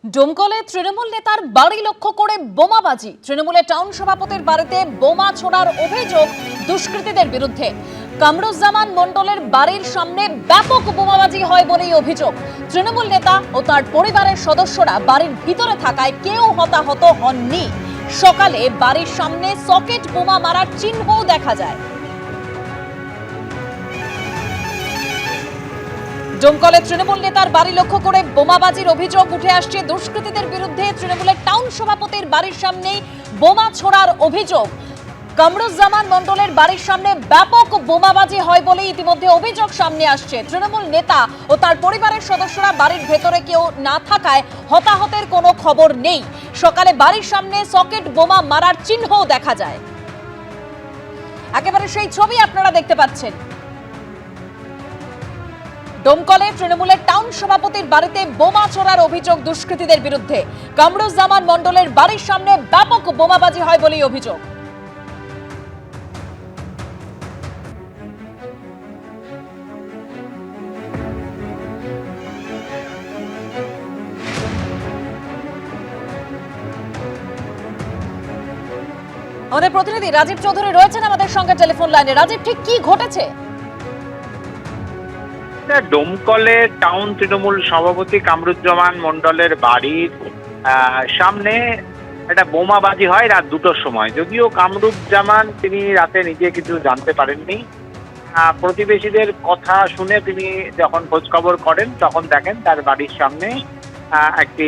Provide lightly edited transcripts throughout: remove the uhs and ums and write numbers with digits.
ডোমকলে তৃণমূল নেতার বাড়ি লক্ষ্য করে বোমাবাজি। তৃণমূলের টাউন সভাপতির বাড়িতে বোমা ছোড়ার অভিযোগ দুষ্কৃতীদের বিরুদ্ধে। কামরুজ্জামান মণ্ডলের বাড়ির সামনে ব্যাপক বোমাবাজি হয় বলেই অভিযোগ। তৃণমূল নেতা ও তার পরিবারের সদস্যরা বাড়ির ভিতরে থাকায় কেউ হতাহত হননি। সকালে বাড়ির সামনে সকেট বোমা মারার চিহ্নও দেখা যায়। ডোমকলে তৃণমূল নেতার বাড়ি লক্ষ্য করে বোমাবাজির অভিযোগ উঠে আসছে দুষ্কৃতীদের বিরুদ্ধে। তৃণমূলের টাউন সভাপতির বাড়ির সামনেই বোমা ছোড়ার অভিযোগ। কামরুজ্জামান মণ্ডলের বাড়ির সামনে ব্যাপক বোমাবাজি হয় বলে ইতিমধ্যে অভিযোগ সামনে আসছে। তৃণমূল নেতা ও তার পরিবারের সদস্যরা বাড়ির ভেতরে কেউ না থাকায় হতাহতের কোনো খবর নেই। সকালে বাড়ির সামনে সকেট বোমা মারার চিহ্নও দেখা যায়। একেবারে সেই ছবি আপনারা দেখতে পাচ্ছেন। ডোমকলে তৃণমূলের টাউন সভাপতির বাড়িতে বোমা ছোড়ার অভিযোগ দুষ্কৃতীদের বিরুদ্ধে। কামরুজ্জামান মণ্ডলের বাড়ির সামনে ব্যাপক বোমাবাজি হয় বলেই অভিযোগ। আমাদের প্রতিনিধি রাজীব চৌধুরী রয়েছেন আমাদের সঙ্গে টেলিফোন লাইনে। রাজীব, ঠিক কি ঘটেছে? ডোমকলে টাউন তৃণমূল সভাপতি কামরুজ্জামান মণ্ডলের বাড়ির সামনে একটা বোমাবাজি হয় রাত 2টোর সময়। যদিও কামরুজ্জামান তিনি রাতে নিজে কিছু জানতে পারেননি। প্রতিবেশীদের কথা শুনে তিনি যখন খোঁজ খবর করেন তখন দেখেন তার বাড়ির সামনে একটি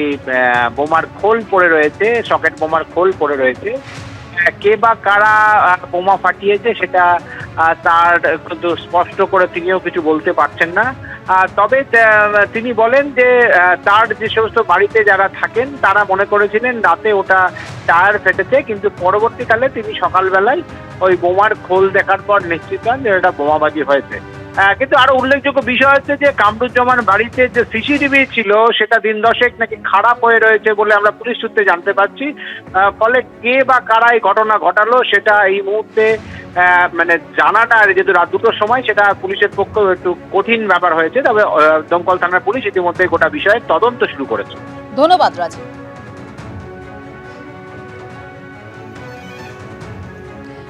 বোমার খোল পড়ে রয়েছে, সকেট বোমার খোল পড়ে রয়েছে। কে বা কারা বোমা ফাটিয়েছে সেটা তার কিন্তু স্পষ্ট করে তিনিও কিছু বলতে পারছেন না। তবে তিনি বলেন যে তার যে সমস্ত বাড়িতে যারা থাকেন তারা মনে করেছিলেন রাতে ওটা টায়ার ফেটেছে, কিন্তু পরবর্তীকালে তিনি সকালবেলায় ওই বোমার খোল দেখার পর নিশ্চিত হন যে এটা বোমাবাজি হয়েছে। কিন্তু আরো উল্লেখযোগ্য বিষয় হচ্ছে যে কামরুজ্জামান বাড়িতে যে সিসিটিভি ছিল সেটা দিন দশেক নাকি খারাপ হয়ে রয়েছে বলে আমরা পুলিশ সূত্রে জানতে পারছি। ফলে কে বা কারা এই ঘটনা ঘটালো সেটা এই মুহূর্তে মানে জানাটা, যেহেতু রাত 2টোর সময়, সেটা পুলিশের পক্ষে একটু কঠিন ব্যাপার হয়েছে। তবে দমকল থানার পুলিশ ইতিমধ্যে গোটা বিষয়ের তদন্ত শুরু করেছে। ধন্যবাদ রাজীব।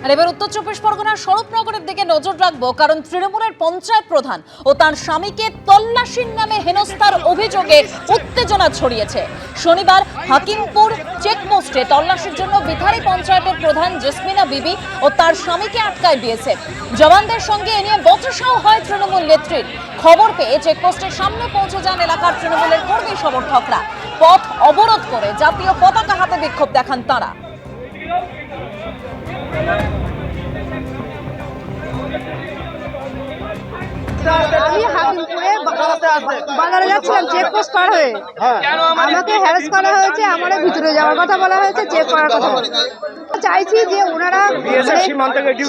আর এবার উত্তর চব্বিশ পরগনার স্বরূপনগরের দিকে নজর রাখবো, কারণ তৃণমূলের পঞ্চায়েত প্রধান ও তার স্বামীকে তল্লাশির নামে হেনস্থার অভিযোগে উত্তেজনা ছড়িয়েছে। শনিবার হাকিমপুর চেকপোস্টে তল্লাশির জন্য বিথারি পঞ্চায়েতের প্রধান জেসমিনা বিবি ও তার স্বামীকে আটকায় বিএসএফ। জওয়ানদের সঙ্গে এ নিয়ে বচসাও হয় তৃণমূল নেত্রীর। খবর পেয়ে চেকপোস্টের সামনে পৌঁছে যান এলাকার তৃণমূলের কর্মী সমর্থকরা। পথ অবরোধ করে জাতীয় পতাকা হাতে বিক্ষোভ দেখান তাঁরা। আমি হাকিমপুরে বাজারে যাচ্ছিলাম, চেকপোস্ট পার হয়ে আমাকে হ্যারাস করা হয়েছে, আমার ভিতরে যাওয়ার কথা বলা হয়েছে, চেক করার কথা বলা চাইছি যে ওনারা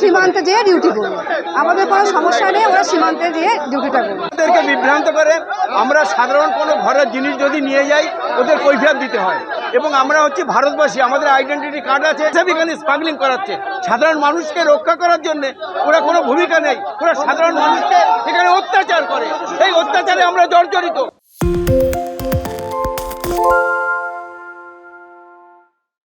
সীমান্তে যেয়ে ডিউটি করবে। আমাদের কোনো সমস্যা নেই, ওরা সীমান্তে যেয়ে ডিউটিটা করবে। ওদেরকে বিভ্রান্ত করে আমরা সাধারণ কোনো ঘরের জিনিস যদি নিয়ে যাই ওদের কৈফিয়ত দিতে হয়। এবং আমরা হচ্ছে ভারতবাসী, আমাদের আইডেন্টিটি কার্ড আছে, এখানে স্মাগলিং করাচ্ছে। সাধারণ মানুষকে রক্ষা করার জন্য ওরা কোনো ভূমিকা নেই, ওরা সাধারণ মানুষকে এখানে অত্যাচার করে। এই অত্যাচারে আমরা জর্জরিত।